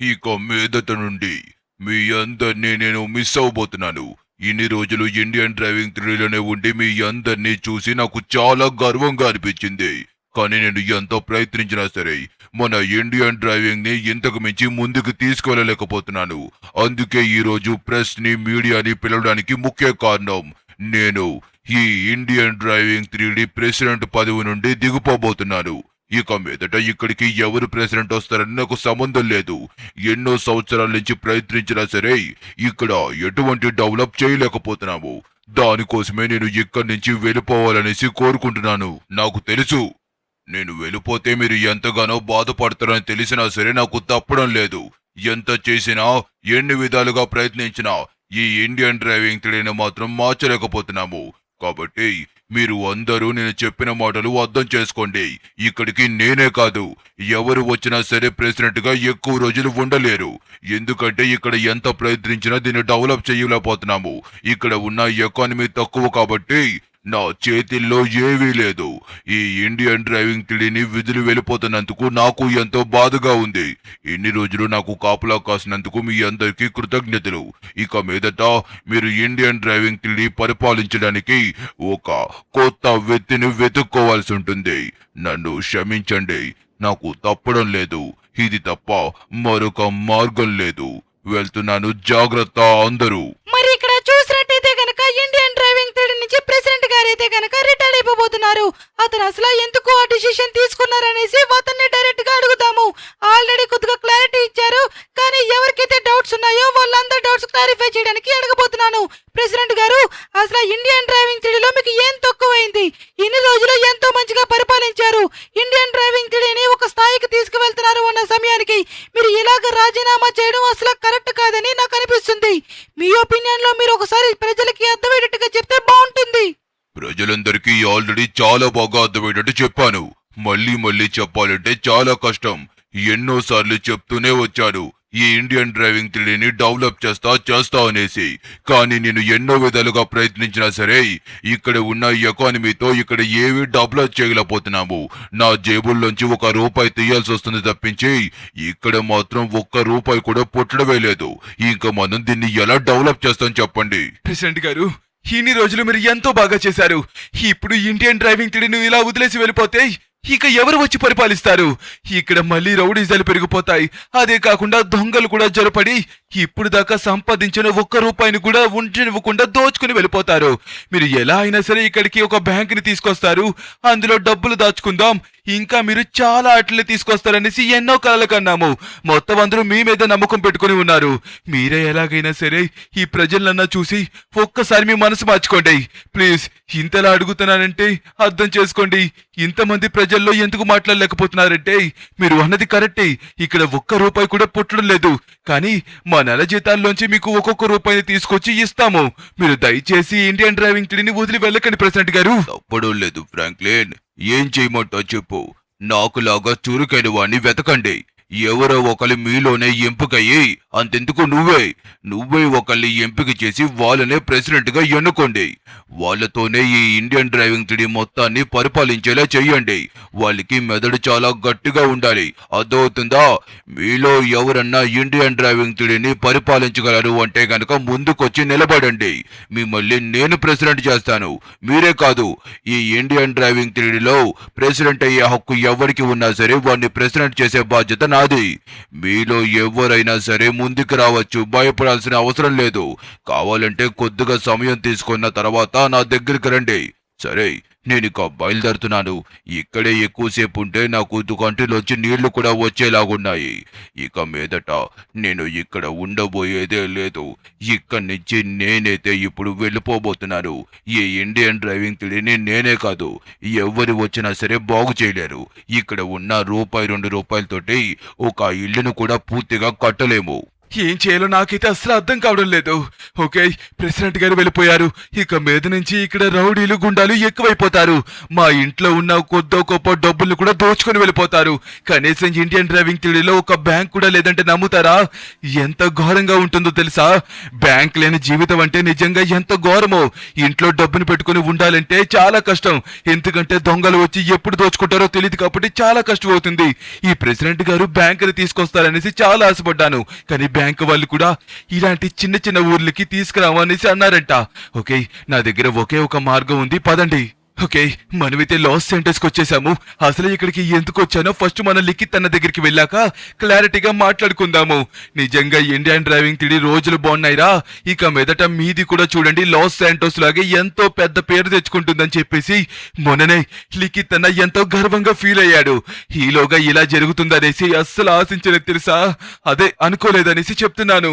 ఇక మీదట నుండి మీ అందరినీ నేను మిస్ అవ్వబోతున్నాను. ఇన్ని రోజులు ఇండియన్ డ్రైవింగ్ థ్రిల్లోనే ఉండి మీ అందరినీ చూసి నాకు చాలా గర్వంగా అనిపించింది. కానీ నేను ఎంత ప్రయత్నించినా సరే మన ఇండియన్ డ్రైవింగ్ ని ఇంతకు మించి ముందుకు తీసుకెళ్లలేకపోతున్నాను. అందుకే ఈ రోజు ప్రెస్ ని మీడియాని పిలవడానికి ముఖ్య కారణం నేను ఈ ఇండియన్ డ్రైవింగ్ 3D ప్రెసిడెంట్ పదవి నుండి దిగిపోబోతున్నాను. ఇక మీదట ఇక్కడికి ఎవరు ప్రెసిడెంట్ వస్తారని నాకు సంబంధం లేదు. ఎన్నో సంవత్సరాల నుంచి ప్రయత్నించినా సరే ఇక్కడ ఎటువంటి డెవలప్ చేయలేకపోతున్నాము. దానికోసమే నేను ఇక్కడి నుంచి వెళ్ళిపోవాలనేసి కోరుకుంటున్నాను. నాకు తెలుసు నేను వెళ్ళిపోతే మీరు ఎంతగానో బాధపడతారని తెలిసినా సరే నాకు తప్పడం లేదు. ఎంత చేసినా ఎన్ని విధాలుగా ప్రయత్నించినా ఈ ఇండియన్ డ్రైవింగ్ తెలియని మాత్రం మార్చలేకపోతున్నాము. కాబట్టి మీరు అందరూ నేను చెప్పిన మాటలు అర్థం చేసుకోండి. ఇక్కడికి నేనే కాదు, ఎవరు వచ్చినా సరే ప్రెసిడెంట్ గా ఎక్కువ రోజులు ఉండలేరు. ఎందుకంటే ఇక్కడ ఎంత ప్రయత్నించినా దీన్ని డెవలప్ చేయలేకపోతున్నాము. ఇక్కడ ఉన్న ఎకానమీ తక్కువ కాబట్టి నా చేతిల్లో ఏవీ లేదు. ఈ ఇండియన్ డ్రైవింగ్ తెలియని విధులు వెళ్ళిపోతున్నందుకు నాకు ఎంతో బాధగా ఉంది. ఇన్ని రోజులు నాకు కాపులా కాసినందుకు మీ అందరికీ కృతజ్ఞతలు. ఇక మీదట మీరు ఇండియన్ డ్రైవింగ్ తెలియ పరిపాలించడానికి ఒక కొత్త వ్యక్తిని వెతుక్కోవాల్సి ఉంటుంది. నన్ను క్షమించండి, నాకు తప్పడం లేదు. ఇది తప్ప మరొక మార్గం లేదు. వెళ్తున్నాను, జాగ్రత్త అందరూ. మరి ఇక్కడ చూసినట్టయితే గనక ఇండియన్ డ్రైవింగ్ థ్రిల్ నుంచి ప్రెసిడెంట్ గారైతే గనక రిటైర్ అయిపోబోతున్నారు. అతను అసలు ఎందుకు ఆ డిసిషన్ తీసుకున్నారనేసి అతన్ని డైరెక్ట్ గా అడుగుతాము. ఆల్రెడీ కొద్దిగా క్లారిటీ ఇచ్చారు, కానీ ఎవరికైతే డౌట్స్ ఉన్నాయో వాళ్ళందరి డౌట్స్ క్లారిఫై చేయడానికి అడగబోతున్నాను. ప్రెసిడెంట్ గారు, అసలు ఇండియన్ డ్రైవింగ్ థ్రిల్ లో మీకు ఏం తక్కువైంది? ఇన్ని రోజులు ఎంతో మంచిగా పరిపాలించారు. ఇండియన్ డ్రైవింగ్ థ్రిల్ ఒక స్థాయికి తీసుకువెళ్తున్నారు అన్న సమయానికి మీరు ఇలాగ రాజీనామా చేయడం అసలు కరెక్ట్ కాదని నాకు అనిపిస్తుంది. మీ ఒపీనియన్ లో మీరు ఒకసారి ప్రజలకి అర్థమయ్యేటట్టుగా చెప్తే బాగుంటుంది. ప్రజలందరికీ ఆల్రెడీ చాలా బాగా అర్థమయ్యేటట్టు చెప్పాను. మళ్ళీ మళ్ళీ చెప్పాలంటే చాలా కష్టం. ఎన్నోసార్లు చెప్తూనే వచ్చాను ఈ ఇండియన్ డ్రైవింగ్ తెలియని డెవలప్ చేస్తా అనేసి. కానీ నేను ఎన్నో విధాలుగా ప్రయత్నించినా సరే ఇక్కడ ఉన్న ఎకానమీతో ఇక్కడ ఏవి డెవలప్ చేయలేకపోతున్నాము. నా జేబుల్లోంచి ₹1 తీయాల్సి వస్తుంది తప్పించి ఇక్కడ మాత్రం ₹1 కూడా పుట్టడమే లేదు. ఇంకా మనం దీన్ని ఎలా డెవలప్ చేస్తాం చెప్పండి. ప్రెసిడెంట్ గారు, ఇన్ని రోజులు మీరు ఎంతో బాగా చేశారు. ఇప్పుడు ఇండియన్ డ్రైవింగ్ తెలియని ఇలా వదిలేసి వెళ్ళిపోతే ఇక ఎవరు వచ్చి పరిపాలిస్తారు? ఇక్కడ మళ్ళీ రౌడీజాలు పెరిగిపోతాయి. అదే కాకుండా దొంగలు కూడా జరపడి ఇప్పుడు దాకా సంపాదించిన ₹1 కూడా ఉంచనివ్వకుండా దోచుకుని వెళ్ళిపోతారు. మీరు ఎలా అయినా సరే ఇక్కడికి ఒక బ్యాంకుని తీసుకొస్తారు, అందులో డబ్బులు దాచుకుందాం, ఇంకా మీరు చాలా ఆటల్ని తీసుకొస్తారనేసి ఎన్నో కలలు కన్నాము. మొత్తం అందరూ మీ మీద నమ్మకం పెట్టుకుని ఉన్నారు. మీరే ఎలాగైనా సరే ఈ ప్రజలన్నా చూసి ఒక్కసారి మీ మనసు మార్చుకోండి ప్లీజ్. ఇంతలా అడుగుతున్నానంటే అర్థం చేసుకోండి. ఇంతమంది ప్రజల్లో ఎందుకు మాట్లాడలేకపోతున్నారంటే మీరు అన్నది కరెక్టే, ఇక్కడ ₹1 కూడా పుట్టడం లేదు. కానీ మా నెల జీతాల్లోంచి మీకు ₹1 తీసుకొచ్చి ఇస్తాము. మీరు దయచేసి ఇండియన్ డ్రైవింగ్ తెలియని వదిలి వెళ్ళకండి ప్రెసిడెంట్ గారు. తప్పడం లేదు ఫ్రాంక్లిన్, ఏం చేయమంటావు చెప్పు. నాకులాగా చురుకైన వాణ్ణి వెతకండి. ఎవరో ఒకరి మీలోనే ఎంపికయ్యి, అంతెందుకు నువ్వే ఒకరిని ఎంపిక చేసి వాళ్ళనే ప్రెసిడెంట్ గా ఎన్నుకోండి. వాళ్ళతోనే ఈ ఇండియన్ డ్రైవింగ్ థ్రిల్ మొత్తాన్ని పరిపాలించేలా చెయ్యండి. వాళ్ళకి మెదడు చాలా గట్టిగా ఉండాలి, అర్థమవుతుందా? మీలో ఎవరన్నా ఇండియన్ డ్రైవింగ్ థ్రిల్ పరిపాలించగలరు అంటే గనక ముందుకొచ్చి నిలబడండి. మిమ్మల్ని నేను ప్రెసిడెంట్ చేస్తాను. మీరే కాదు, ఈ ఇండియన్ డ్రైవింగ్ థ్రిల్ లో ప్రెసిడెంట్ అయ్యే హక్కు ఎవరికి ఉన్నా సరే వాడిని ప్రెసిడెంట్ చేసే బాధ్యత నాది. మీలో ఎవరైనా సరే ముందుకు రావచ్చు, భయపడాల్సిన అవసరం లేదు. కావాలంటే కొద్దిగా సమయం తీసుకున్న తర్వాత నా దగ్గరికి రండి. సరే, నేను ఇక బయలుదేరుతున్నాను. ఇక్కడే ఎక్కువసేపు ఉంటే నాకు కంటిలోంచి నీళ్లు కూడా వచ్చేలాగున్నాయి. ఇక మీదట నేను ఇక్కడ ఉండబోయేదే లేదు. ఇక్కడి నుంచి నేనైతే ఇప్పుడు వెళ్ళిపోబోతున్నాను. ఈ ఇండియన్ డ్రైవింగ్ తెలియని నేనే కాదు, ఎవరు వచ్చినా సరే బాగు చేయలేరు. ఇక్కడ ఉన్న ₹2 తోటి ఒక ఇల్లును కూడా పూర్తిగా కట్టలేము. ఏం చేయాలో నాకైతే అసలు అర్థం కావడం లేదు. ఓకే, ప్రెసిడెంట్ గారు వెళ్ళిపోయారు. ఇక మీద నుంచి ఇక్కడ రౌడీలు గుండాలు ఎక్కువైపోతారు. మా ఇంట్లో ఉన్న కొద్దో గొప్ప డబ్బులు కూడా దోచుకొని వెళ్ళిపోతారు. కనీసం ఇండియన్ డ్రైవింగ్ థియరీలో ఒక బ్యాంక్ కూడా లేదంటే నమ్ముతారా? ఎంత ఘోరంగా ఉంటుందో తెలుసా? బ్యాంక్ లేని జీవితం అంటే నిజంగా ఎంత ఘోరమో. ఇంట్లో డబ్బును పెట్టుకుని ఉండాలంటే చాలా కష్టం. ఎందుకంటే దొంగలు వచ్చి ఎప్పుడు దోచుకుంటారో తెలియదు కాబట్టి చాలా కష్టం అవుతుంది. ఈ ప్రెసిడెంట్ గారు బ్యాంకుని తీసుకొస్తారనేసి చాలా ఆశపడ్డాను. కానీ బ్యాంకు వాళ్ళు కూడా ఇలాంటి చిన్న చిన్న ఊర్లకి తీసుకురావనేసి అన్నారంట. ఓకే, నా దగ్గర ఒకే ఒక మార్గం ఉంది, పదండి. ఓకే, మనమైతే లాస్ సెంటర్స్కి వచ్చేసాము. అసలు ఇక్కడికి ఎందుకు వచ్చానో ఫస్ట్ మనం లిఖిత్ అన్న దగ్గరికి వెళ్ళాక క్లారిటీగా మాట్లాడుకుందాము. నిజంగా ఇండియన్ డ్రైవింగ్ థియరీ రోజులు బాగున్నాయిరా. ఇక మీదట మీది కూడా చూడండి లాస్ శాంటోస్ లాగే ఎంతో పెద్ద పేరు తెచ్చుకుంటుందని చెప్పేసి మొన్ననే లిఖిత్ అన్న ఎంతో గర్వంగా ఫీల్ అయ్యాడు. ఈలోగా ఇలా జరుగుతుందనేసి అస్సలు ఆశించలేదు తెలుసా. అదే అనుకోలేదనేసి చెప్తున్నాను.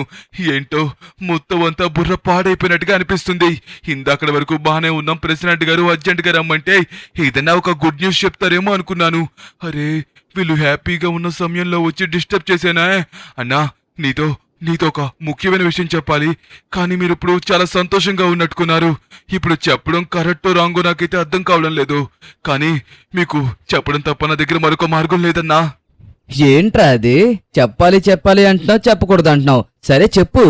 ఏంటో మొత్తం అంతా బుర్ర పాడైపోయినట్టుగా అనిపిస్తుంది. ఇందాకడ వరకు బాగానే ఉన్నాం. ప్రెసిడెంట్ గారు అర్జెంట్ గా రమ్మంటే ఏదైనా ఒక గుడ్ న్యూస్ చెప్తారేమో అనుకున్నాను. అరే, వీళ్ళు హ్యాపీగా ఉన్న సమయంలో వచ్చి డిస్టర్బ్ చేసేనా? అన్నా, నీతో ఒక ముఖ్యమైన విషయం చెప్పాలి. కానీ మీరు ఇప్పుడు చాలా సంతోషంగా ఉన్నట్టుకున్నారు. ఇప్పుడు చెప్పడం కరెక్టో రాంగో నాకైతే అర్థం కావడం లేదు. కానీ మీకు చెప్పడం తప్ప నా దగ్గర మరొక మార్గం లేదన్నా. ఏంట్రా అది? చెప్పాలి అంటున్నావు, చెప్పకూడదు అంటున్నావు. సరే చెప్పు.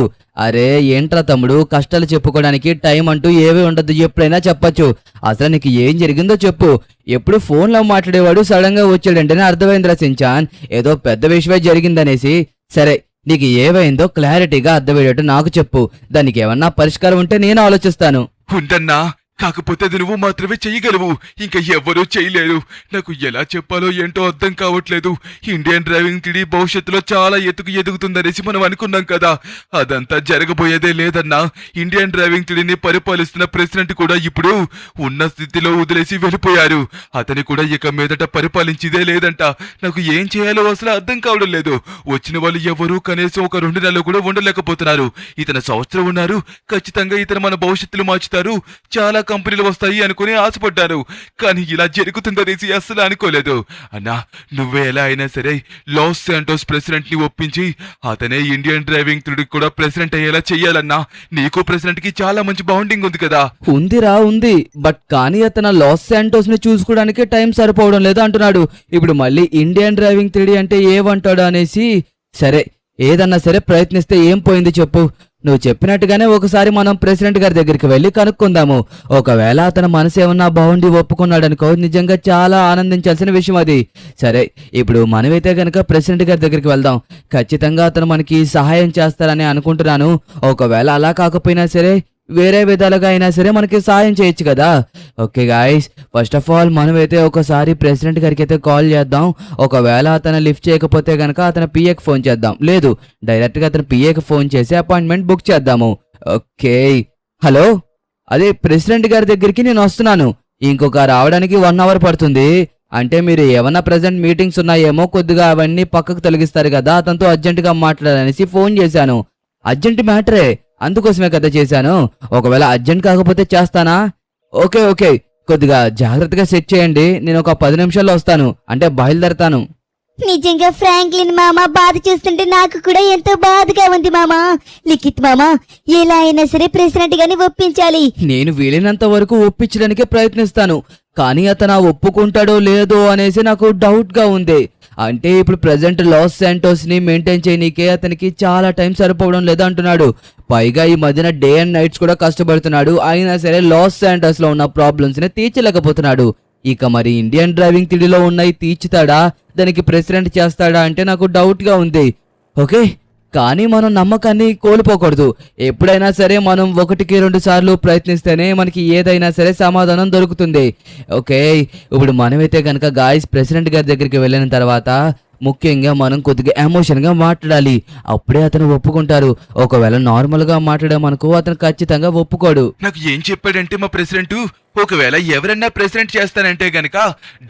అరే ఏంట్రా తమ్ముడు, కష్టాలు చెప్పుకోవడానికి టైం అంటూ ఏవీ ఉండదు, ఎప్పుడైనా చెప్పొచ్చు. అసలు నీకు ఏం జరిగిందో చెప్పు. ఎప్పుడు ఫోన్లో మాట్లాడేవాడు సడన్ గా వచ్చాడంటేనే అర్థమైందిరా సించాన్, ఏదో పెద్ద విషయమే జరిగిందనేసి. సరే, నీకు ఏవైందో క్లారిటీగా అర్థమయ్యేటట్టు నాకు చెప్పు. దానికి ఏమన్నా పరిష్కారం ఉంటే నేను ఆలోచిస్తాను. ఉందన్నా, కాకపోతే అది నువ్వు మాత్రమే చెయ్యగలవు, ఇంకా ఎవ్వరూ చేయలేరు. నాకు ఎలా చెప్పాలో ఏంటో అర్థం కావట్లేదు. ఇండియన్ డ్రైవింగ్ థియరీ భవిష్యత్తులో చాలా ఎదుగుతుందనేసి మనం అనుకున్నాం కదా, అదంతా జరగబోయేదే లేదన్నా. ఇండియన్ డ్రైవింగ్ థియరీని పరిపాలిస్తున్న ప్రెసిడెంట్ కూడా ఇప్పుడు ఉన్న స్థితిలో వదిలేసి వెళ్ళిపోయారు. అతని కూడా ఇక మీదట పరిపాలించేదే లేదంట. నాకు ఏం చేయాలో అసలు అర్థం కావడం లేదు. వచ్చిన వాళ్ళు ఎవరూ కనీసం ఒక 2 నెలలు కూడా ఉండలేకపోతున్నారు. ఇతను సంవత్సరం ఉన్నారు, ఖచ్చితంగా ఇతను మన భవిష్యత్తులో మార్చుతారు, చాలా కంపెనీలు వస్తాయి అనుకుని ఆశపడ్డారు. కానీ ఇలా జరుగుతుందనేసి అస్సలు అనుకోలేదు. అన్నా, నువ్వే ఎలా అయినా సరే లాస్ శాంటోస్ ప్రెసిడెంట్ ని ఒప్పించి అతనే ఇండియన్ డ్రైవింగ్ థియరీ కూడా ప్రెసిడెంట్ అయ్యేలా చెయ్యాలన్నా. నీకు ప్రెసిడెంట్ కి చాలా మంచి బాండింగ్ ఉంది కదా. ఉంది. బట్ కానీ అతను లాస్ శాంటోస్ ని చూసుకోవడానికి టైం సరిపోవడం లేదు అంటున్నాడు. ఇప్పుడు మళ్ళీ ఇండియన్ డ్రైవింగ్ థియరీ అంటే ఏమంటాడు అనేసి. సరే, ఏదన్నా సరే ప్రయత్నిస్తే ఏం పోయింది చెప్పు. నువ్వు చెప్పినట్టుగానే ఒకసారి మనం ప్రెసిడెంట్ గారి దగ్గరికి వెళ్ళి కనుక్కుందాము. ఒకవేళ అతను మనసు ఏమన్నా బాగుండి ఒప్పుకున్నాడనుకో, నిజంగా చాలా ఆనందించాల్సిన విషయం అది. సరే, ఇప్పుడు మనమైతే కనుక ప్రెసిడెంట్ గారి దగ్గరికి వెళ్దాం. ఖచ్చితంగా అతను మనకి సహాయం చేస్తారని అనుకుంటున్నాను. ఒకవేళ అలా కాకపోయినా సరే వేరే విధాలుగా అయినా సరే మనకి సాయం చేయొచ్చు కదా. Okay guys, first of all మనమైతే ఒకసారి ప్రెసిడెంట్ గారికి అయితే కాల్ చేద్దాం. ఒకవేళ అతను లిఫ్ట్ చేయకపోతే కనుక అతను పిఏకి ఫోన్ చేద్దాం. లేదు, డైరెక్ట్ గా అతను పిఏకి ఫోన్ చేసి అపాయింట్మెంట్ బుక్ చేద్దాము. ఓకే, హలో, అదే ప్రెసిడెంట్ గారి దగ్గరికి నేను వస్తున్నాను. ఇంకొక రావడానికి 1 అవర్ పడుతుంది. అంటే మీరు ఏమన్నా ప్రెసెంట్ మీటింగ్స్ ఉన్నాయేమో, కొద్దిగా అవన్నీ పక్కకు తొలగిస్తారు కదా, అతనితో అర్జెంటుగా మాట్లాడాలనేసి ఫోన్ చేశాను. అర్జెంట్ మ్యాటరే, అందుకోసమే కదా చేశాను. ఒకవేళ అర్జెంట్ కాకపోతే చేస్తానా? ఓకే, కొద్దిగా జాగ్రత్తగా సెట్ చేయండి. నేను ఒక 10 నిమిషాల్లో వస్తాను, అంటే బయలుదేరతాను. నిజంగా ఫ్రాంక్లిన్ మామ బాధ చూస్తుంటే నాకు కూడా ఎంతో బాధగా ఉంది మామా. లిఖిత్ మామా, ఎలా అయినా సరే ప్రెసిడెంట్ గాని ఒప్పించాలి. నేను వీలైనంత వరకు ఒప్పించడానికే ప్రయత్నిస్తాను. కానీ అతను ఒప్పుకుంటాడో లేదో అనేసి నాకు డౌట్ గా ఉంది. అంటే ఇప్పుడు ప్రెసెంట్ లాస్ శాంటోస్ ని మెయింటైన్ చేయనీకే అతనికి చాలా టైం సరిపోవడం లేదు అంటున్నాడు. పైగా ఈ మధ్యన డే అండ్ నైట్స్ కూడా కష్టపడుతున్నాడు. అయినా సరే లాస్ శాంటోస్ లో ఉన్న ప్రాబ్లమ్స్ ని తీర్చలేకపోతున్నాడు. ఇక మరి ఇండియన్ డ్రైవింగ్ థియరీలో ఉన్నాయి తీర్చుతాడా, దానికి ప్రెసిడెంట్ చేస్తాడా అంటే నాకు డౌట్ గా ఉంది. ఓకే, కానీ మనం నమ్మకాన్ని కోల్పోకూడదు. ఎప్పుడైనా సరే మనం 1-2 సార్లు ప్రయత్నిస్తేనే మనకి ఏదైనా సరే సమాధానం దొరుకుతుంది. ఓకే, ఇప్పుడు మనమైతే కనుక గాయస్ ప్రెసిడెంట్ గారి దగ్గరికి వెళ్ళిన తర్వాత ముఖ్యంగా మనం కొద్దిగా ఎమోషన్ గా మాట్లాడాలి. అప్పుడే అతను ఒప్పుకుంటారు. ఒకవేళ నార్మల్ గా మాట్లాడామనుకో అతను ఖచ్చితంగా ఒప్పుకోడు. నాకు ఏం చెప్పాడంటే మా ప్రెసిడెంట్, ఒకవేళ ఎవరన్నా ప్రెసిడెంట్ చేస్తానంటే గనక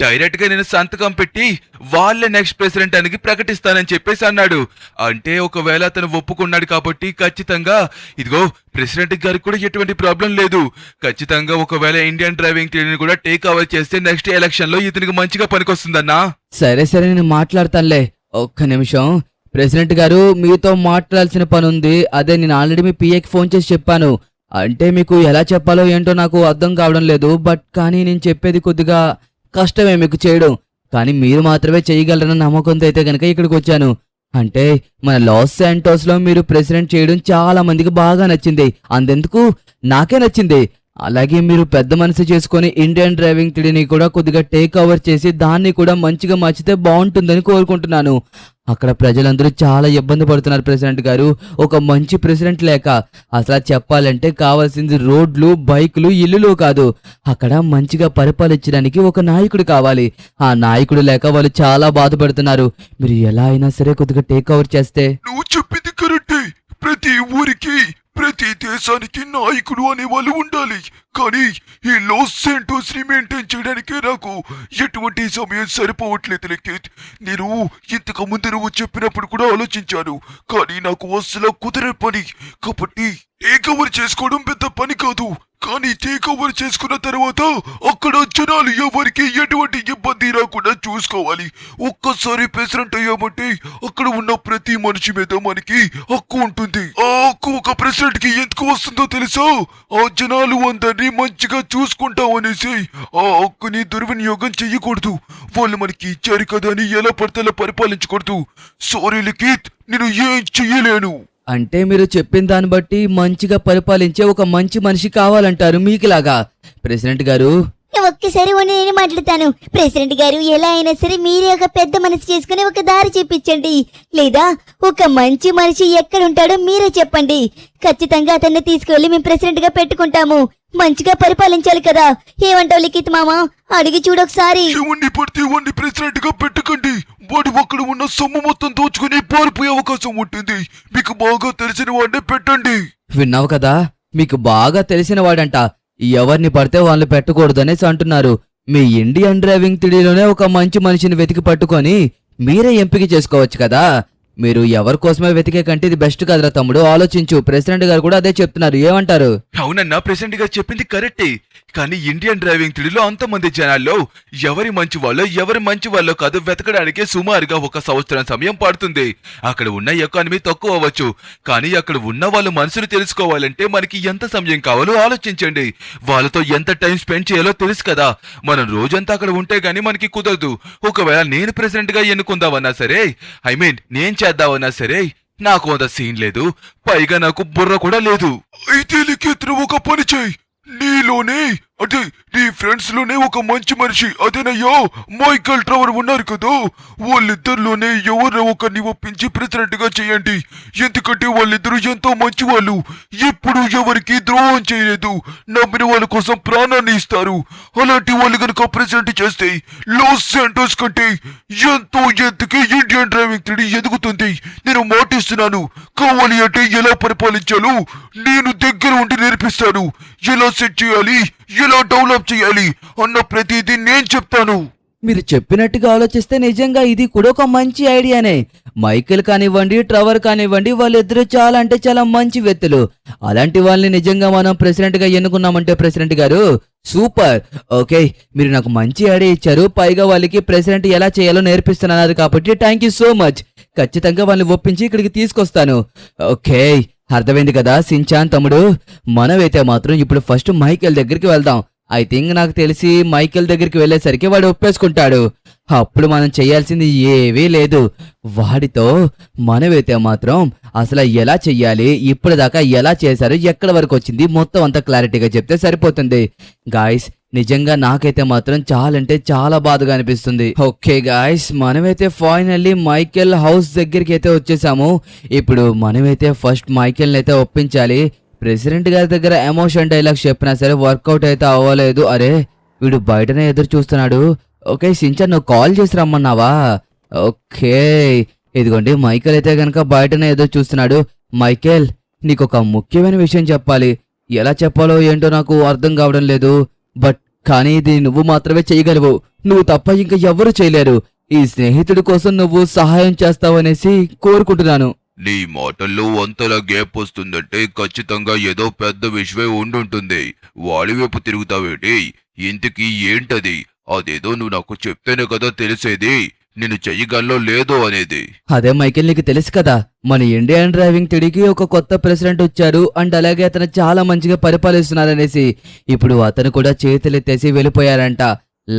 డైరెక్ట్ గా నేను సంతకం పెట్టి వాళ్ళే నెక్స్ట్ ప్రెసిడెంట్ అని ప్రకటిస్తానని చెప్పేసి అన్నాడు. అంటే ఒకవేళ అతను ఒప్పుకున్నాడు కాబట్టి ఖచ్చితంగా ఇదిగో ప్రెసిడెంట్ గారికి కూడా ఎటువంటి ప్రాబ్లం లేదు. ఖచ్చితంగా ఒకవేళ ఇండియన్ డ్రైవింగ్ థియరీని కూడా టేక్ ఓవర్ చేస్తే నెక్స్ట్ ఎలక్షన్ లో ఇతనికి మంచిగా పనికొస్తుందన్నా. సరే నేను మాట్లాడతానులే. ఒక్క నిమిషం, ప్రెసిడెంట్ గారు మీతో మాట్లాడాల్సిన పని ఉంది. అదే నేను ఆల్రెడీ మీ పిఏకి ఫోన్ చేసి చెప్పాను. అంటే మీకు ఎలా చెప్పాలో ఏంటో నాకు అర్థం కావడం లేదు. బట్ కానీ నేను చెప్పేది కొద్దిగా కష్టమే మీకు చేయడం. కానీ మీరు మాత్రమే చేయగలరన్న నమ్మకంతో అయితే కనుక ఇక్కడికి వచ్చాను. అంటే మన లాస్ శాంటోస్ లో మీరు ప్రెసిడెంట్ చేయడం చాలా మందికి బాగా నచ్చింది. అంతెందుకు నాకే నచ్చింది. అలాగే మీరు పెద్ద మనసు చేసుకొని ఇండియన్ డ్రైవింగ్ త్రీడీని కూడా కొద్దిగా టేక్ ఓవర్ చేసి దాన్ని కూడా మంచిగా మార్చితే బాగుంటుందని కోరుకుంటున్నాను. అక్కడ ప్రజలందరూ చాలా ఇబ్బంది పడుతున్నారు ప్రెసిడెంట్ గారు. ఒక మంచి ప్రెసిడెంట్ లేక అసలు చెప్పాలంటే కావాల్సింది రోడ్లు, బైకులు, ఇల్లులు కాదు. అక్కడ మంచిగా పరిపాలించడానికి ఒక నాయకుడు కావాలి. ఆ నాయకుడు లేక వాళ్ళు చాలా బాధపడుతున్నారు. మీరు ఎలా అయినా సరే కొద్దిగా టేక్ ఓవర్ చేస్తే. నువ్వు చెప్పింది కరెక్టే. ప్రతి ఊరికి, ప్రతి దేశానికి నాయకుడు అనే వాళ్ళు ఉండాలి. కానీ ఈ లాస్ శాంటోస్ ని మెయింటైన్ చేయడానికి నాకు ఎటువంటి సమయం సరిపోవట్లేదు లిఖిత్. నేను ఇంతకు ముందు నువ్వు చెప్పినప్పుడు కూడా ఆలోచించాను. కానీ నాకు అసలు కుదరే పని. కాబట్టి టేక్ ఓవర్ చేసుకోవడం పెద్ద పని కాదు. కానీ టేక్ ఓవర్ చేసుకున్న తర్వాత అక్కడ జనాలు ఎవరికి ఎటువంటి ఇబ్బంది రాకుండా చూసుకోవాలి. ఒక్కసారి ప్రెసిడెంట్ అయ్యామంటే అక్కడ ఉన్న ప్రతి మనిషి మీద మనకి హక్కు ఉంటుంది. ఆ హక్కు ఒక ప్రెసిడెంట్ కి ఎందుకు వస్తుందో తెలుసా? ఆ జనాలు అందరినీ మంచిగా చూసుకుంటామనేసి ఆ హక్కుని దుర్వినియోగం చెయ్యకూడదు. వాళ్ళు మనకి ఇచ్చారు కదా అని ఎలా పడితే అలా పరిపాలించకూడదు. సారీ లిఖిత్, నేను ఏం చెయ్యలేను. అంటే మీరు చెప్పిన దాన్ని బట్టి మంచిగా పరిపాలించే ఒక మంచి మనిషి కావాలంటారు మీకులాగా. ప్రెసిడెంట్ గారు ఒక్కసారి నేను మాట్లాడతాను. ప్రెసిడెంట్ గారు ఎలా అయినా సరే మీరే ఒక పెద్ద మనసు చేసుకుని ఒక దారి చూపించండి. లేదా ఒక మంచి మనిషి ఎక్కడుంటాడో మీరే చెప్పండి. ఖచ్చితంగా అతన్ని తీసుకువెళ్ళి మేము ప్రెసిడెంట్ గా పెట్టుకుంటాము. మంచిగా పరిపాలించాలి కదా. ఏమంటావు లిఖిత్ మామ? అడిగి చూడొకసారి. ఎవరిని పడితే వాడిని ప్రెసిడెంట్ గా పెట్టకండి. వాడు అక్కడ ఉన్న సొమ్ము మొత్తం దోచుకుని పారిపోయే అవకాశం ఉంటుంది. మీకు బాగా తెలిసిన వాడిని పెట్టండి. విన్నావు కదా, మీకు బాగా తెలిసిన వాడంట. ఎవరిని పడితే వాళ్ళు పెట్టకూడదనేసి అంటున్నారు. మీ ఇండియన్ డ్రైవింగ్ త్రీడీలోనే ఒక మంచి మనిషిని వెతికి పట్టుకొని మీరే ఎంపిక చేసుకోవచ్చు కదా. మీరు ఎవరి కోసమే వెతికే కంటే ఇది బెస్ట్ కదరా తమ్ముడు, ఆలోచించు. ప్రెసిడెంట్ గారు కూడా అదే చెప్తున్నారు. ఏమంటారు? అవునన్నా, ప్రెసిడెంట్ గారు చెప్పింది కరెక్టే. కానీ ఇండియన్ డ్రైవింగ్ త్రీడీలో అంతమంది జనాల్లో ఎవరి మంచి వాళ్ళో కాదు వెతకడానికి సుమారుగా 1 సంవత్సరం సమయం పడుతుంది. అక్కడ ఉన్న ఎకానమీ తక్కువ అవ్వచ్చు. కానీ అక్కడ ఉన్న వాళ్ళ మనసును తెలుసుకోవాలంటే మనకి ఎంత సమయం కావాలో ఆలోచించండి. వాళ్ళతో ఎంత టైం స్పెండ్ చేయాలో తెలుసు కదా. మనం రోజంతా అక్కడ ఉంటే గానీ మనకి కుదరదు. ఒకవేళ నేను ప్రెసిడెంట్ గా ఎన్నుకుందామన్నా సరే, నేను చేద్దామన్నా సరే, నాకు అంత సీన్ లేదు. పైగా నాకు బుర్ర కూడా లేదు. అయితే లిఖిత్ ఒక పని చేయి. నీలోనే అంటే నీ ఫ్రెండ్స్ లోనే ఒక మంచి మనిషి, అదేనయ్యా మైకల్ ట్రెవర్ ఉన్నారు కదా, వాళ్ళిద్దరిలోనే ఎవరో ఒకరిని ఒప్పించి ప్రెసిడెంట్ గా చేయండి. ఎందుకంటే వాళ్ళిద్దరూ ఎంతో మంచి వాళ్ళు. ఎప్పుడు ఎవరికి ద్రోహం చేయలేదు. నమ్మిన వాళ్ళ కోసం ప్రాణాన్ని ఇస్తారు. అలాంటి వాళ్ళు కనుక ప్రెసిడెంట్ చేస్తే లాస్ శాంటోస్ కంటే ఎంతో ఎత్తుకి ఇండియన్ డ్రైవింగ్ త్రీడీ ఎదుగుతుంది. నేను మాటిస్తున్నాను. కావాలి అంటే ఎలా పరిపాలించాలో నేను దగ్గర ఉండి నేర్పిస్తాను. ఎలా సెట్ చేయాలి, ఎలా డెవలప్ చేయాలి అన్న ప్రతిదీ నేను చెప్తాను. మీరు చెప్పినట్టుగా ఆలోచిస్తే నిజంగా ఇది కూడా ఒక మంచి ఐడియానే. మైకేల్ కానివ్వండి, ట్రెవర్ కానివ్వండి, వాళ్ళిద్దరూ చాలా అంటే చాలా మంచి వ్యక్తులు. అలాంటి వాళ్ళని నిజంగా మనం ప్రెసిడెంట్ గా ఎన్నుకున్నామంటే ప్రెసిడెంట్ గారు సూపర్. ఓకే, మీరు నాకు మంచి ఐడియా ఇచ్చారు. పైగా వాళ్ళకి ప్రెసిడెంట్ ఎలా చేయాలో నేర్పిస్తున్నారు కాబట్టి థ్యాంక్ యూ సో మచ్. ఖచ్చితంగా వాళ్ళని ఒప్పించి ఇక్కడికి తీసుకొస్తాను. ఓకే, అర్థమైంది కదా సించాన్ తమ్ముడు. మనమైతే మాత్రం ఇప్పుడు ఫస్ట్ మైకేల్ దగ్గరికి వెళ్దాం. ఐ థింక్ నాకు తెలిసి మైకేల్ దగ్గరికి వెళ్ళేసరికి వాడు ఒప్పేసుకుంటాడు. అప్పుడు మనం చేయాల్సింది ఏవీ లేదు. వాడితో మనమైతే మాత్రం అసలు ఎలా చెయ్యాలి, ఇప్పటిదాకా ఎలా చేశారు, ఎక్కడి వరకు వచ్చింది మొత్తం అంతా క్లారిటీగా చెప్తే సరిపోతుంది. గాయస్ నిజంగా నాకైతే మాత్రం చాలా అంటే చాలా బాధగా అనిపిస్తుంది. ఓకే గాయస్, మనమైతే ఫైనల్లీ మైకేల్ హౌస్ దగ్గరికి అయితే వచ్చేసాము. ఇప్పుడు మనమైతే ఫస్ట్ మైకేల్ని అయితే ఒప్పించాలి. ప్రెసిడెంట్ గారి దగ్గర ఎమోషన్ డైలాగ్స్ చెప్పినా సరే వర్కౌట్ అయితే అవ్వలేదు. అరే వీడు బయటనే ఎదురు చూస్తున్నాడు. ఓకే సించన్, నువ్వు కాల్ చేసి రమ్మన్నావా? ఓకే ఇదిగోండి, మైకేల్ అయితే గనక బయటనే ఎదురు చూస్తున్నాడు. మైకేల్, నీకు ఒక ముఖ్యమైన విషయం చెప్పాలి. ఎలా చెప్పాలో ఏంటో నాకు అర్థం కావడం లేదు. బట్ కానీ ఇది నువ్వు మాత్రమే చేయగలవు. నువ్వు తప్ప ఇంకా ఎవరు చేయలేరు. ఈ స్నేహితుడి కోసం నువ్వు సహాయం చేస్తావనేసి కోరుకుంటున్నాను. నీ మాటల్లో అంతలా గ్యాప్ వస్తుందంటే ఖచ్చితంగా ఏదో పెద్ద విషయమే ఉండుంటుంది. వాడి వైపు తిరుగుతావేటి? ఇంతకీ ఏంటది? అదేదో నువ్వు నాకు చెప్తేనే కదా తెలిసేది. నేను చెయ్యగల్లో లేదో అనేది. అదే మైకేల్, నీకు తెలుసు కదా మన ఇండియన్ డ్రైవింగ్ తిడికి ఒక కొత్త ప్రెసిడెంట్ వచ్చారు అండ్ అలాగే అతను చాలా మంచిగా పరిపాలిస్తున్నారనేసి. ఇప్పుడు అతను కూడా చేతులెత్తేసి వెళ్ళిపోయారంట.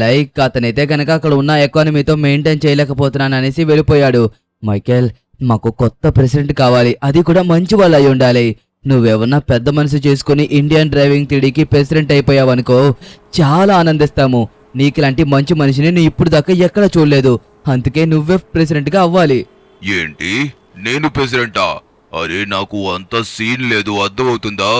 లైక్ అతనైతే గనక అక్కడ ఉన్న ఎకానమీతో మెయింటైన్ చేయలేకపోతున్నాను అనేసి వెళ్ళిపోయాడు. మైకేల్, మాకు కొత్త ప్రెసిడెంట్ కావాలి, అది కూడా మంచి వాళ్ళు అయి ఉండాలి. నువ్వెవరన్నా పెద్ద మనసు చేసుకుని ఇండియన్ డ్రైవింగ్ తిడికి ప్రెసిడెంట్ అయిపోయావనుకో చాలా ఆనందిస్తాము. నీకులాంటి మంచి మనిషిని నేను ఇప్పుడు దాకా ఎక్కడ చూడలేదు. అందుకే నువ్వే ప్రెసిడెంట్ గా అవ్వాలి. ఏంటి, నేను ప్రెసిడెంటా? అరే నాకు అంత సీన్ లేదు, అర్థమవుతుందా?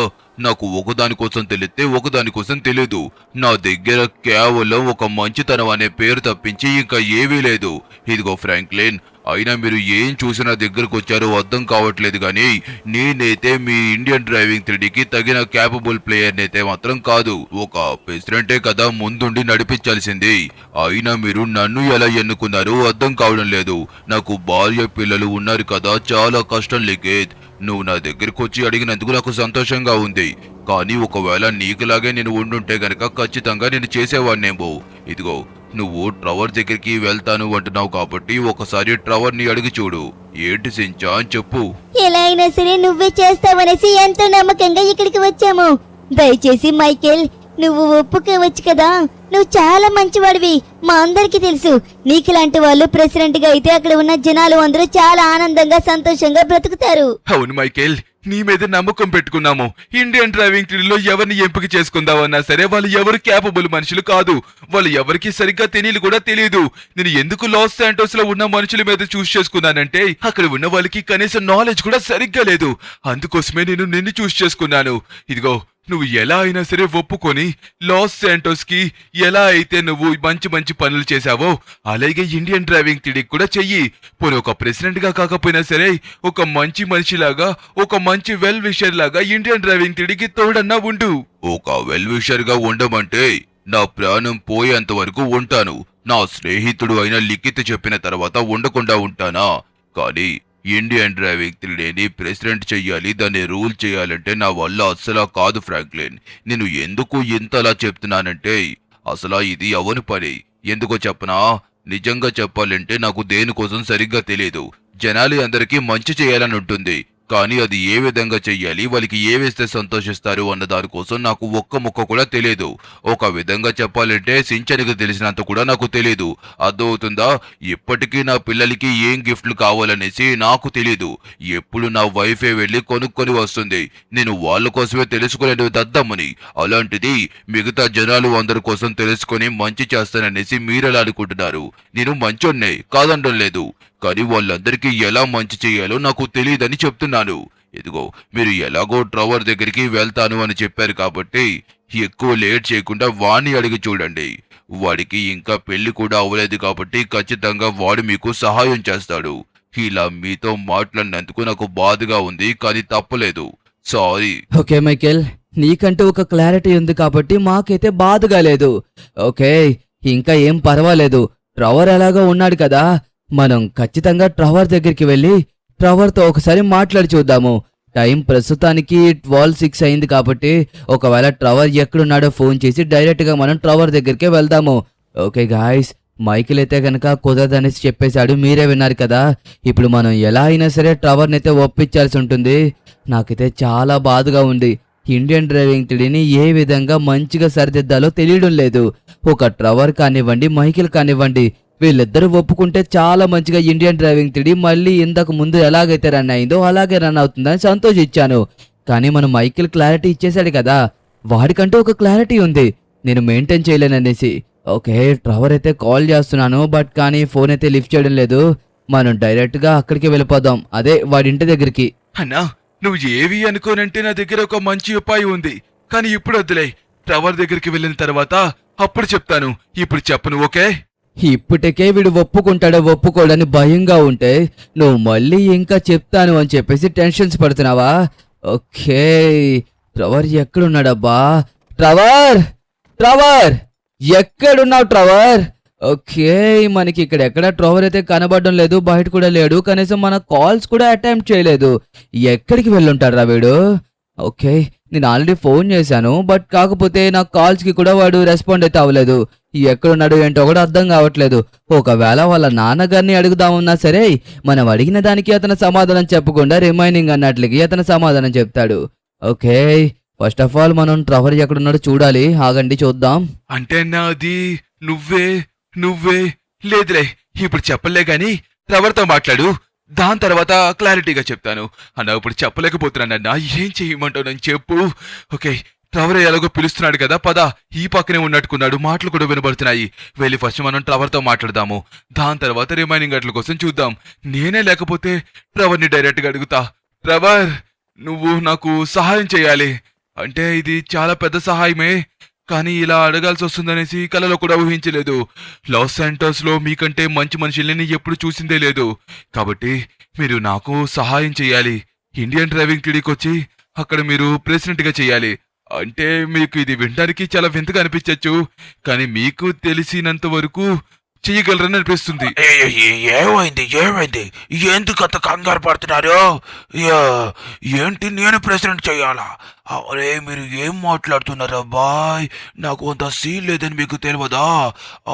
నాకు ఒకదాని కోసం తెలిస్తే ఒకదాని కోసం తెలీదు. నా దగ్గర కేవలం ఒక మంచితనం అనే పేరు తప్పించి ఇంకా ఏమీ లేదు. ఇదిగో ఫ్రాంక్లిన్, అయినా మీరు ఏం చూసి నా దగ్గరకు వచ్చారో అర్థం కావట్లేదు కానీ నేనైతే మీ ఇండియన్ డ్రైవింగ్ 3Dకి తగిన క్యాపబుల్ ప్లేయర్ అయితే మాత్రం కాదు. ఒక ప్రెసిడెంటే కదా ముందుండి నడిపించాల్సింది. అయినా మీరు నన్ను ఎలా ఎన్నుకున్నారో అర్థం కావడం లేదు. నాకు భార్య పిల్లలు ఉన్నారు కదా, చాలా కష్టం లిఖిత్. నువ్వు నా దగ్గరకు వచ్చి అడిగినందుకు నాకు సంతోషంగా ఉంది. కానీ ఒకవేళ నీకులాగే నేను ఉండుంటే గనక ఖచ్చితంగా నేను చేసేవాడినేమో. ఇదిగో నువ్వు ట్రవర్ దగ్గరికి వెళ్తాను అంటున్నావు కాబట్టి ఒకసారి ట్రవర్ ని అడిగి చూడు. ఏంటి సించా అని చెప్పు. ఎలా అయినా సరే నువ్వే చేస్తావనేసి ఎంతో నమ్మకంగా ఇక్కడికి వచ్చాము. దయచేసి మైకేల్, నువ్వు ఒప్పుకోవచ్చు కదా. నువ్వు చాలా మంచివాడివి, మా అందరికీ తెలుసు. నీకులాంటి వాళ్ళు ప్రెసిడెంట్ గా అయితే అక్కడ ఉన్న జనాలు అందరూ చాలా ఆనందంగా సంతోషంగా బ్రతుకుతారు. అవును మైకేల్, నీ మీద నమ్మకం పెట్టుకున్నాము. ఇండియన్ డ్రైవింగ్ త్రీలో ఎవరిని ఎంపిక చేసుకుందామన్నా సరే వాళ్ళు ఎవరు క్యాపబుల్ మనుషులు కాదు. వాళ్ళు ఎవరికి సరిగ్గా తెలియదు కూడా తెలియదు. నేను ఎందుకు లాస్ శాంటోస్ లో ఉన్న మనుషుల మీద చూస్ చేసుకున్నానంటే అక్కడ ఉన్న వాళ్ళకి కనీసం నాలెడ్జ్ కూడా సరిగ్గా లేదు. అందుకోసమే నేను నిన్ను చూస్ చేసుకున్నాను. ఇదిగో నువ్వు ఎలా అయినా సరే ఒప్పుకొని లాస్ శాంటోస్ కి ఎలా అయితే నువ్వు మంచి మంచి పనులు చేశావో అలాగే ఇండియన్ డ్రైవింగ్ 3Dకి కూడా చెయ్యి. పోనీ ఒక ప్రెసిడెంట్ గా కాకపోయినా సరే ఒక మంచి మనిషిలాగా, ఒక మంచి వెల్ విషర్ లాగా ఇండియన్ డ్రైవింగ్ 3Dకి తోడన్నా ఉండు. ఒక వెల్ విషర్ గా ఉండమంటే నా ప్రాణం పోయేంత వరకు ఉంటాను. నా స్నేహితుడు అయిన లిఖిత్ చెప్పిన తర్వాత ఉండకుండా ఉంటానా? కానీ ఇండియన్ డ్రైవింగ్ 3Dని ప్రెసిడెంట్ చెయ్యాలి, దాన్ని రూల్ చేయాలంటే నా వల్ల అస్సలా కాదు ఫ్రాంక్లిన్. నేను ఎందుకు ఇంతలా చెప్తున్నానంటే అసలా ఇది అవని పని. ఎందుకో చెప్పనా? నిజంగా చెప్పాలంటే నాకు దేనికోసం సరిగ్గా తెలియదు. జనాలు అందరికీ మంచి చేయాలని ఉంటుంది, కానీ అది ఏ విధంగా చెయ్యాలి, వాళ్ళకి ఏ వేస్తే సంతోషిస్తారు అన్న దానికోసం నాకు ఒక్క ముక్క కూడా తెలియదు. ఒక విధంగా చెప్పాలంటే సించనికి తెలిసినంత కూడా నాకు తెలియదు. అర్థమవుతుందా? ఇప్పటికీ నా పిల్లలకి ఏం గిఫ్ట్లు కావాలనేసి నాకు తెలియదు. ఎప్పుడు నా వైఫే వెళ్ళి కొనుక్కొని వస్తుంది. నేను వాళ్ళ కోసమే తెలుసుకోలేని దద్దమ్మని. అలాంటిది మిగతా జనాలు అందరి కోసం తెలుసుకొని మంచి చేస్తాననేసి మీరెలా అనుకుంటున్నారు? నేను మంచోన్నే కాదనడం లేదు, కానీ వాళ్ళందరికీ ఎలా మంచి చేయాలో నాకు తెలియదని చెప్తున్నాను. ఇదిగో మీరు ఎలాగో ట్రవర్ దగ్గరికి వెళ్తాను అని చెప్పారు కాబట్టి ఎక్కువ లేట్ చేయకుండా వాణ్ణి అడిగి చూడండి. వాడికి ఇంకా పెళ్లి కూడా అవ్వలేదు కాబట్టి ఖచ్చితంగా వాడు మీకు సహాయం చేస్తాడు. ఇలా మీతో మాట్లాడినందుకు నాకు బాధగా ఉంది, కానీ తప్పలేదు. సారీ. ఓకే మైకేల్, నీకంటూ ఒక క్లారిటీ ఉంది కాబట్టి మాకైతే బాధగా లేదు. ఓకే, ఇంకా ఏం పర్వాలేదు. ట్రవర్ ఎలాగో ఉన్నాడు కదా, మనం ఖచ్చితంగా ట్రవర్ దగ్గరికి వెళ్ళి ట్రవర్తో ఒకసారి మాట్లాడి చూద్దాము. టైం ప్రస్తుతానికి 12:06 అయింది కాబట్టి ఒకవేళ ట్రవర్ ఎక్కడున్నాడో ఫోన్ చేసి డైరెక్ట్గా మనం ట్రవర్ దగ్గరికి వెళ్దాము. ఓకే గాయస్, మైకిల్ అయితే కనుక కుదరదనేసి చెప్పేశాడు, మీరే విన్నారు కదా. ఇప్పుడు మనం ఎలా అయినా సరే ట్రవర్ని అయితే ఒప్పించాల్సి ఉంటుంది. నాకైతే చాలా బాధగా ఉంది. ఇండియన్ డ్రైవింగ్ 3Dని ఏ విధంగా మంచిగా సరిదిద్దాలో తెలియడం లేదు. ఒక ట్రవర్ కానివ్వండి, మైకిల్ కానివ్వండి, వీళ్ళిద్దరూ ఒప్పుకుంటే చాలా మంచిగా ఇండియన్ డ్రైవింగ్ 3D మళ్ళీ ఇంతకు ముందు ఎలాగైతే రన్ అయిందో అలాగే రన్ అవుతుందని సంతోషించాను. కానీ మనం మైకిల్ క్లారిటీ ఇచ్చేశాడు కదా, వాడికంటూ ఒక క్లారిటీ ఉంది, నేను మెయింటైన్ చేయలేననేసి. ఓకే, ట్రవర్ అయితే కాల్ చేస్తున్నాను, బట్ కానీ ఫోన్ అయితే లిఫ్ట్ చేయడం లేదు. మనం డైరెక్ట్గా అక్కడికి వెళ్ళిపోదాం, అదే వాడి ఇంటి దగ్గరికి. అన్నా, నువ్వు ఏవి అనుకోనంటే నా దగ్గర ఒక మంచి ఉపాయం ఉంది, కానీ ఇప్పుడు వద్దులే. ట్రవర్ దగ్గరికి వెళ్ళిన తర్వాత అప్పుడు చెప్తాను, ఇప్పుడు చెప్పను. ఓకే? ఇప్పటికే వీడు ఒప్పుకుంటాడో ఒప్పుకోడని భయంగా ఉంటే నువ్వు మళ్ళీ ఇంకా చెప్తాను అని చెప్పేసి టెన్షన్స్ పడుతున్నావా? ఓకే, ట్రవర్ ఎక్కడున్నాడబ్బా? ట్రవర్, ట్రవర్ ఎక్కడున్నావు ట్రవర్? ఓకే, మనకి ఇక్కడ ఎక్కడ ట్రవర్ అయితే కనబడడం లేదు, బయట కూడా లేడు, కనీసం మన కాల్స్ కూడా అటెంప్ట్ చేయలేదు. ఎక్కడికి వెళ్ళుంటాడు రా వీడు? ఓకే, నేను ఆల్రెడీ ఫోన్ చేశాను, బట్ కాకపోతే నా కాల్స్కి కూడా వాడు రెస్పాండ్ అయితే అవ్వలేదు. ఎక్కడున్నాడు ఏంటో కూడా అర్థం కావట్లేదు. ఒకవేళ వాళ్ళ నాన్నగారిని అడుగుదామన్నా సరే మనం అడిగిన దానికి అతను సమాధానం చెప్పకుండా రిమైనింగ్ అన్నట్లకి అతను సమాధానం చెప్తాడు. ఓకే, ఫస్ట్ ఆఫ్ ఆల్ మనం ట్రవర్ ఎక్కడున్నాడో చూడాలి. ఆగండి చూద్దాం. అంటే నాది నువ్వే లేదులే, ఇప్పుడు చెప్పలే గాని ట్రవర్తో మాట్లాడు, దాని తర్వాత క్లారిటీగా చెప్తాను. అన్నా ఇప్పుడు చెప్పలేకపోతున్నానన్నా, ఏం చేయమంటావు నన్ను చెప్పు. ఓకే, ట్రవర్ ఎలాగో పిలుస్తున్నాడు కదా, పద. ఈ పక్కనే ఉన్నట్టుకున్నాడు, మాటలు కూడా వినబడుతున్నాయి. వెళ్ళి ఫస్ట్ మనం ట్రవర్తో మాట్లాడదాము, దాని తర్వాత రిమైనింగ్ అట్ల కోసం చూద్దాం. నేనే లేకపోతే ట్రవర్ని డైరెక్ట్గా అడుగుతా. ట్రవర్, నువ్వు నాకు సహాయం చేయాలి. అంటే ఇది చాలా పెద్ద సహాయమే, కానీ ఇలా అడగాల్సి వస్తుందనేసి కలలో కూడా ఊహించలేదు. లాస్ శాంటోస్ లో మీకంటే మంచి మనుషుల్ని ఎప్పుడు చూసిందే లేదు. కాబట్టి మీరు నాకు సహాయం చేయాలి. ఇండియన్ డ్రైవింగ్ క్లినిక్ వచ్చి అక్కడ మీరు ప్రెసిడెంట్ గా చేయాలి. అంటే మీకు ఇది వినడానికి చాలా వింతగా అనిపించచ్చు, కానీ మీకు తెలిసినంత వరకు చెయ్యగలరని అనిపిస్తుంది. ఏమైంది ఎందుకు అంత కంగారు పడుతున్నారు? ఏంటి నేను ప్రెసిడెంట్ చెయ్యాలా? అరే మీరు ఏం మాట్లాడుతున్నారు అబ్బాయ్? నాకు అంత సీన్ లేదని మీకు తెలియదా?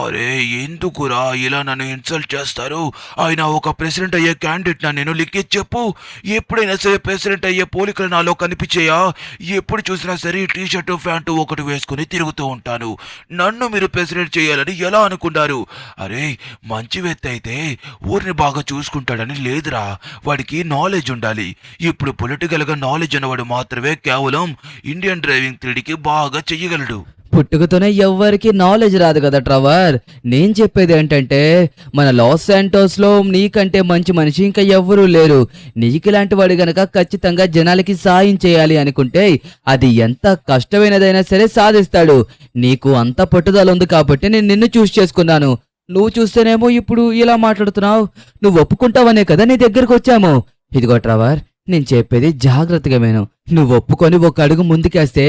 అరే ఎందుకురా ఇలా నన్ను ఇన్సల్ట్ చేస్తారు? ఆయన ఒక ప్రెసిడెంట్ అయ్యే క్యాండిడేట్ నా నేను లిక్కి చెప్పు. ఎప్పుడైనా సరే ప్రెసిడెంట్ అయ్యే పోలికలు నాలో కనిపించాయా? ఎప్పుడు చూసినా సరే టీ షర్టు ప్యాంటు ఒకటి వేసుకుని తిరుగుతూ ఉంటాను. నన్ను మీరు ప్రెసిడెంట్ చేయాలని ఎలా అనుకున్నారు? అరే మంచి వ్యక్తి అయితే ఊరిని బాగా చూసుకుంటాడని లేదురా, వాడికి నాలెడ్జ్ ఉండాలి. ఇప్పుడు పొలిటికల్ గా నాలెడ్జ్ ఉన్నవాడు మాత్రమే కేవలం ఇండియన్ డ్రైవింగ్ 3Dకి బాగా చెయ్యగలడు. పుట్టుకతోనే ఎవ్వరికి నాలెడ్జ్ రాదు కదా ట్రవర్. నేను చెప్పేది ఏంటంటే మన లాస్ శాంటోస్ లో నీకంటే మంచి మనిషి ఇంకా ఎవ్వరూ లేరు. నీకులాంటి వాడు గనక ఖచ్చితంగా జనాలకి సాయం చేయాలి అనుకుంటే అది ఎంత కష్టమైనదైనా సరే సాధిస్తాడు. నీకు అంత పట్టుదల ఉంది కాబట్టి నేను నిన్ను చూస్ చేసుకున్నాను. నువ్వు చూస్తేనేమో ఇప్పుడు ఇలా మాట్లాడుతున్నావు. నువ్వు ఒప్పుకుంటావనే కదా నీ దగ్గరకు వచ్చాము. ఇదిగో ట్రవర్, నేను చెప్పేది జాగ్రత్తగా విను. నువ్వు ఒప్పుకొని ఒక అడుగు ముందుకేస్తే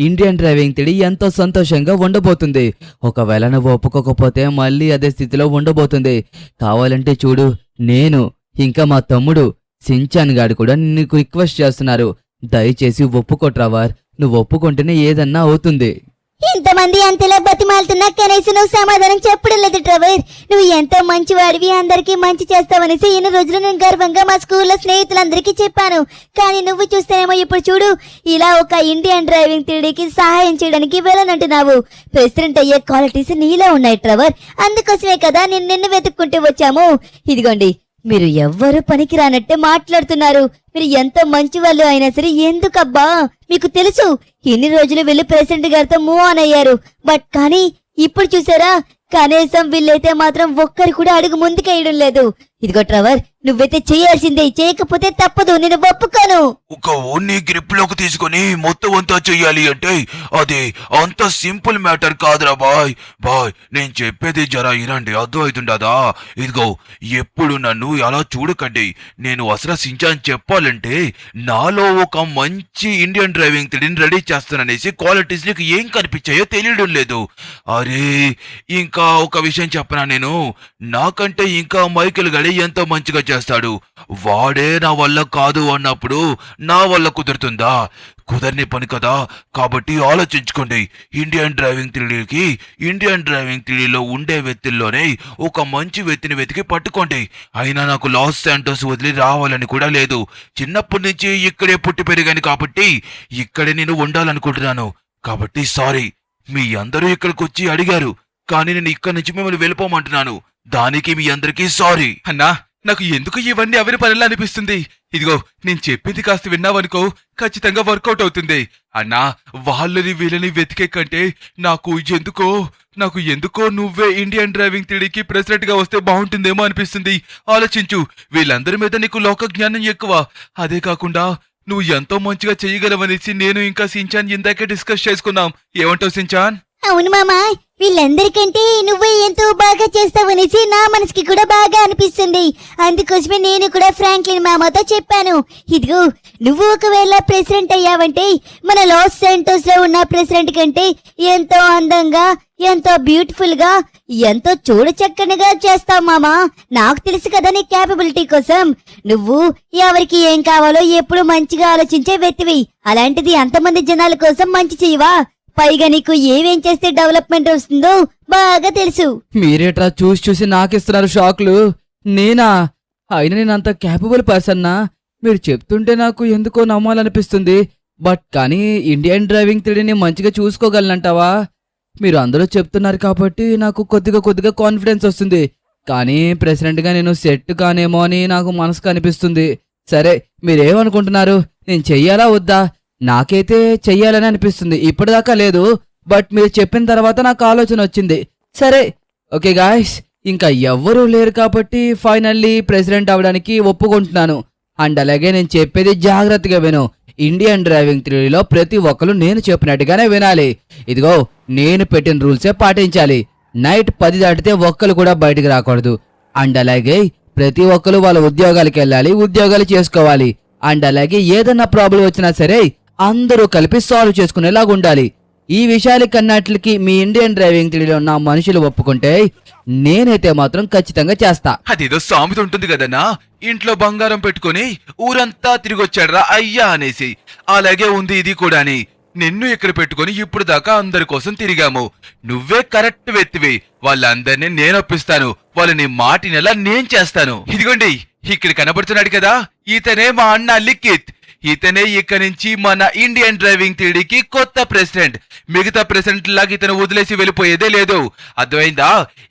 ఇండియన్ డ్రైవింగ్ 3D ఎంతో సంతోషంగా ఉండబోతుంది. ఒకవేళ నువ్వు ఒప్పుకోకపోతే మళ్ళీ అదే స్థితిలో ఉండబోతుంది. కావాలంటే చూడు, నేను ఇంకా మా తమ్ముడు సించాన్ గాడు కూడా నీకు రిక్వెస్ట్ చేస్తున్నారు. దయచేసి ఒప్పుకో ట్రవర్. నువ్వు ఒప్పుకుంటేనే ఏదన్నా అవుతుంది. ఇంతమంది అంతలా బతిమాలుతున్నా కనీసం నువ్వు సమాధానం చెప్పడం లేదు ట్రవర్. నువ్వు ఎంతో మంచివాడివి, అందరికీ మంచి చేస్తావనేసి ఎన్ని రోజులు నేను గర్వంగా మా స్కూల్లో స్నేహితులందరికీ చెప్పాను. కానీ నువ్వు చూస్తేనేమో ఇప్పుడు చూడు, ఇలా ఒక ఇండియన్ డ్రైవింగ్ 3Dకి సహాయం చేయడానికి వెళ్ళనంటున్నావు. ప్రెసిడెంట్ అయ్యే క్వాలిటీస్ నీలో ఉన్నాయి ట్రవర్. అందుకోసమే కదా నిన్ను వెతుక్కుంటూ వచ్చాము. ఇదిగోండి, మీరు ఎవ్వరూ పనికి రానట్టే మాట్లాడుతున్నారు. మీరు ఎంతో మంచి వాళ్ళు అయినా సరే ఎందుకబ్బా? మీకు తెలుసు ఎన్ని రోజులు వెళ్ళి ప్రెసిడెంట్ గారితో మూవ్ ఆన్ అయ్యారు. బట్ కానీ ఇప్పుడు చూసారా, కనీసం వీళ్ళైతే మాత్రం ఒక్కరు కూడా అడుగు ముందుకేయడం లేదు. ఇదిగో ట్రవర్, నువ్వైతే చేయాల్సిందే, చేయకపోతే తప్పదు. నేను ఒప్పుకోను. ఒక ఓన్ని గ్రిప్ లోకి తీసుకొని మొత్తం అంతా చెయ్యాలి అంటే అది అంత సింపుల్ మ్యాటర్ కాదురా బాయ్. నేను చెప్పేది జరా ఇరండి, అర్థం అవుతుండదా? ఇదిగో ఎప్పుడు నన్ను అలా చూడకండి. నేను అసలు సించాన్ చెప్పాలంటే నాలో ఒక మంచి ఇండియన్ డ్రైవింగ్ 3Dని రెడీ చేస్తాననేసి క్వాలిటీస్ నీకు ఏం కనిపించాయో తెలియడం లేదు. అరే ఇంకా ఒక విషయం చెప్పనా, నేను నాకంటే ఇంకా మైకేల్ గడి ఎంతో మంచిగా చేస్తాడు. వాడే నా వల్ల కాదు అన్నప్పుడు నా వల్ల కుదురుతుందా? కుదరని పని కదా. కాబట్టి ఆలోచించుకోండి. ఇండియన్ డ్రైవింగ్ 3Dలో ఉండే వ్యక్తుల్లోనే ఒక మంచి వ్యక్తిని వెతికి పట్టుకోండి. అయినా నాకు లాస్ శాంటోస్ వదిలి రావాలని కూడా లేదు. చిన్నప్పటి నుంచి ఇక్కడే పుట్టి పెరిగాను కాబట్టి ఇక్కడే నేను ఉండాలనుకుంటున్నాను. కాబట్టి సారీ, మీ అందరూ ఇక్కడికి వచ్చి అడిగారు, కానీ నేను ఇక్కడి నుంచి మిమ్మల్ని వెళ్ళిపోమంటున్నాను. దానికి మీ అందరికీ సారీ. అన్నా, నాకు ఎందుకు ఇవన్నీ అవని పనులు అనిపిస్తుంది. ఇదిగో నేను చెప్పింది కాస్త విన్నావనుకో, ఖచ్చితంగా వర్కౌట్ అవుతుంది. అన్నా, వాళ్ళని వీళ్ళని వెతికే కంటే నాకు ఎందుకో నువ్వే ఇండియన్ డ్రైవింగ్ 3Dకి ప్రెసిడెంట్ గా వస్తే బాగుంటుందేమో అనిపిస్తుంది. ఆలోచించు, వీళ్ళందరి మీద నీకు లోక జ్ఞానం ఎక్కువ. అదే కాకుండా నువ్వు ఎంతో మంచిగా చెయ్యగలవనేసి నేను ఇంకా సించాన్ ఇందాకే డిస్కస్ చేసుకున్నాం. ఏమంటావు సించాన్? అవును మామా, వీళ్ళందరికంటే నువ్వే ఎంతో బాగా చేస్తావనేసి నా మనసుకి కూడా బాగా అనిపిస్తుంది. అందుకోసమే నేను కూడా ఫ్రాంక్లిన్ మామతో చెప్పాను, ఇదిగో నువ్వు ఒకవేళ ప్రెసిడెంట్ అయ్యావంటే మన లాస్ శాంటోస్ లో ఉన్న ప్రెసిడెంట్ కంటే ఎంతో అందంగా, ఎంతో బ్యూటిఫుల్ గా, ఎంతో చూడచక్కనిగా చేస్తావు మామా. నాకు తెలుసు కదా నీ క్యాపబిలిటీ కోసం. నువ్వు ఎవరికి ఏం కావాలో ఎప్పుడు మంచిగా ఆలోచించే వ్యక్తివి. అలాంటిది అంతమంది జనాల కోసం మంచి చెయ్యవా? పైగా నీకు ఏమేం చేస్తే డెవలప్మెంట్ వస్తుందో బాగా తెలుసు. మీరేట్రా చూసి నాకిస్తున్నారు షాక్లు. నేనా? అయినా నేను అంత క్యాపబుల్ పర్సన్నా? మీరు చెప్తుంటే నాకు ఎందుకో నమ్మాలనిపిస్తుంది. బట్ కానీ ఇండియన్ డ్రైవింగ్ త్రీడీని మంచిగా చూసుకోగలనంటావా? మీరు అందరూ చెప్తున్నారు కాబట్టి నాకు కొద్దిగా కాన్ఫిడెన్స్ వస్తుంది. కానీ ప్రెసిడెంట్గా నేను సెట్ కానేమో అని నాకు మనసుకు అనిపిస్తుంది. సరే, మీరేమనుకుంటున్నారు? నేను చెయ్యాలా వద్దా? నాకైతే చెయ్యాలని అనిపిస్తుంది. ఇప్పటిదాకా లేదు, బట్ మీరు చెప్పిన తర్వాత నాకు ఆలోచన వచ్చింది. సరే, ఓకే గాయ్స్, ఇంకా ఎవ్వరూ లేరు కాబట్టి ఫైనల్లీ ప్రెసిడెంట్ అవడానికి ఒప్పుకుంటున్నాను. అండ్ అలాగే నేను చెప్పేది జాగ్రత్తగా విను. ఇండియన్ డ్రైవింగ్ థియరీలో ప్రతి ఒక్కరు నేను చెప్పినట్టుగానే వినాలి. ఇదిగో, నేను పెట్టిన రూల్సే పాటించాలి. నైట్ 10 దాటితే ఒక్కరు కూడా బయటికి రాకూడదు. అండ్ అలాగే ప్రతి ఒక్కరు వాళ్ళ ఉద్యోగాలకు వెళ్ళాలి, ఉద్యోగాలు చేసుకోవాలి. అండ్ అలాగే ఏదన్నా ప్రాబ్లం వచ్చినా సరే అందరూ కలిపి సాల్వ్ చేసుకునేలాగా ఉండాలి. ఈ విషయాలకన్నట్లకి మీ ఇండియన్ డ్రైవింగ్ థియరీలో ఉన్న మనుషులు ఒప్పుకుంటే నేనైతే మాత్రం ఖచ్చితంగా చేస్తా. అదేదో సామెత ఉంటుంది కదన్నా, ఇంట్లో బంగారం పెట్టుకుని ఊరంతా తిరిగొచ్చాడ్రా అయ్యా అనేసి. అలాగే ఉంది ఇది కూడాని. నిన్ను ఇక్కడ పెట్టుకుని ఇప్పుడు దాకా అందరి కోసం తిరిగాము. నువ్వే కరెక్ట్ వ్యక్తివి. వాళ్ళందరినీ నేను ఒప్పిస్తాను. వాళ్ళని మాటినెలా నేను చేస్తాను. ఇదిగోండి, ఇక్కడ కనబడుతున్నాడు కదా, ఇతనే మా అన్న లిఖిత్. ఇతనే ఇక నుంచి మన ఇండియన్ డ్రైవింగ్ థియరీకి కొత్త ప్రెసిడెంట్. మిగతా ప్రెసిడెంట్ లాగా ఇతను వదిలేసి వెళ్ళిపోయేదే లేదు. అర్థమైందా?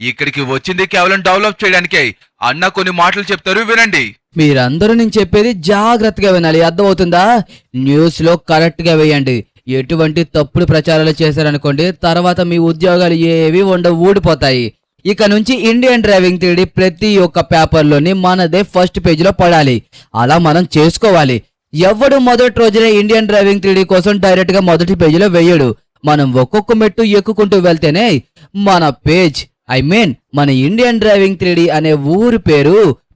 ఇక్కడికి వచ్చింది కేవలం డెవలప్ చేయడానికే. అన్న కొన్ని మాటలు చెప్తారు, వినండి. మీరందరూ నేను చెప్పేది జాగ్రత్తగా వినాలి, అర్థమవుతుందా? న్యూస్ లో కరెక్ట్ గా వేయండి. ఎటువంటి తప్పుడు ప్రచారాలు చేశారనుకోండి, తర్వాత మీ ఉద్యోగాలు ఏవి ఊడిపోతాయి. ఇక నుంచి ఇండియన్ డ్రైవింగ్ థియరీ ప్రతి ఒక్క పేపర్లోని మనదే ఫస్ట్ పేజీలో పడాలి. అలా మనం చేసుకోవాలి. ఎవడు మొదటి రోజునే ఇండియన్ డ్రైవింగ్ థియరీ కోసం డైరెక్ట్ గా మొదటి పేజీలో వేయడు. మనం ఒక్కొక్క మెట్టు ఎక్కుకుంటూ వెళ్తేనే మన పేజ్, మన ఇండియన్ డ్రైవింగ్ థియరీ అనే ఊరి పేరు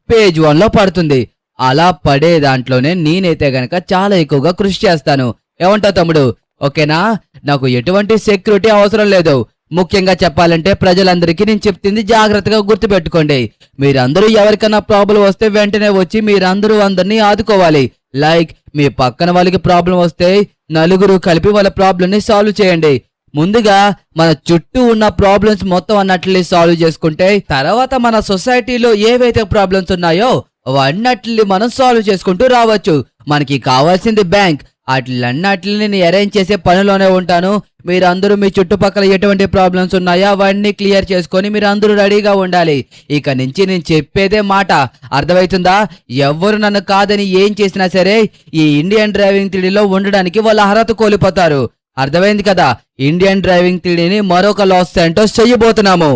పేజ్ 1 లో పడుతుంది. అలా పడే దాంట్లోనే నేనైతే గనక చాలా ఎక్కువగా కృషి చేస్తాను. ఏమంటావు తమ్ముడు? ఓకేనా? నాకు ఎటువంటి సెక్యూరిటీ అవసరం లేదు. ముఖ్యంగా చెప్పాలంటే ప్రజలందరికీ నేను చెప్తుంది జాగ్రత్తగా గుర్తుపెట్టుకోండి. మీరందరూ ఎవరికైనా ప్రాబ్లం వస్తే వెంటనే వచ్చి మీరందరూ అందరినీ ఆదుకోవాలి. లైక్ మీ పక్కన వాళ్ళకి ప్రాబ్లం వస్తే నలుగురు కలిపి వాళ్ళ ప్రాబ్లం ని సాల్వ్ చేయండి. ముందుగా మన చుట్టూ ఉన్న ప్రాబ్లమ్స్ మొత్తం అన్నట్లని సాల్వ్ చేసుకుంటే తర్వాత మన సొసైటీలో ఏవైతే ప్రాబ్లమ్స్ ఉన్నాయో అవన్నట్లని మనం సాల్వ్ చేసుకుంటూ రావచ్చు. మనకి కావాల్సింది బ్యాంక్. అట్లన్నట్లని నేను అరేంజ్ చేసే పనిలోనే ఉంటాను. మీరందరూ మీ చుట్టుపక్కల ఎటువంటి ప్రాబ్లమ్స్ ఉన్నాయో అవన్నీ క్లియర్ చేసుకొని మీరు అందరూ రెడీగా ఉండాలి. ఇక నుంచి నేను చెప్పేదే మాట, అర్థమవుతుందా? ఎవ్వరు నన్ను కాదని ఏం చేసినా సరే ఈ ఇండియన్ డ్రైవింగ్ థియరీలో ఉండడానికి వాళ్ళ అర్హత కోల్పోతారు. అర్థమైంది కదా? ఇండియన్ డ్రైవింగ్ థియరీని మరొక లాస్ శాంటోస్ చెయ్యబోతున్నాము.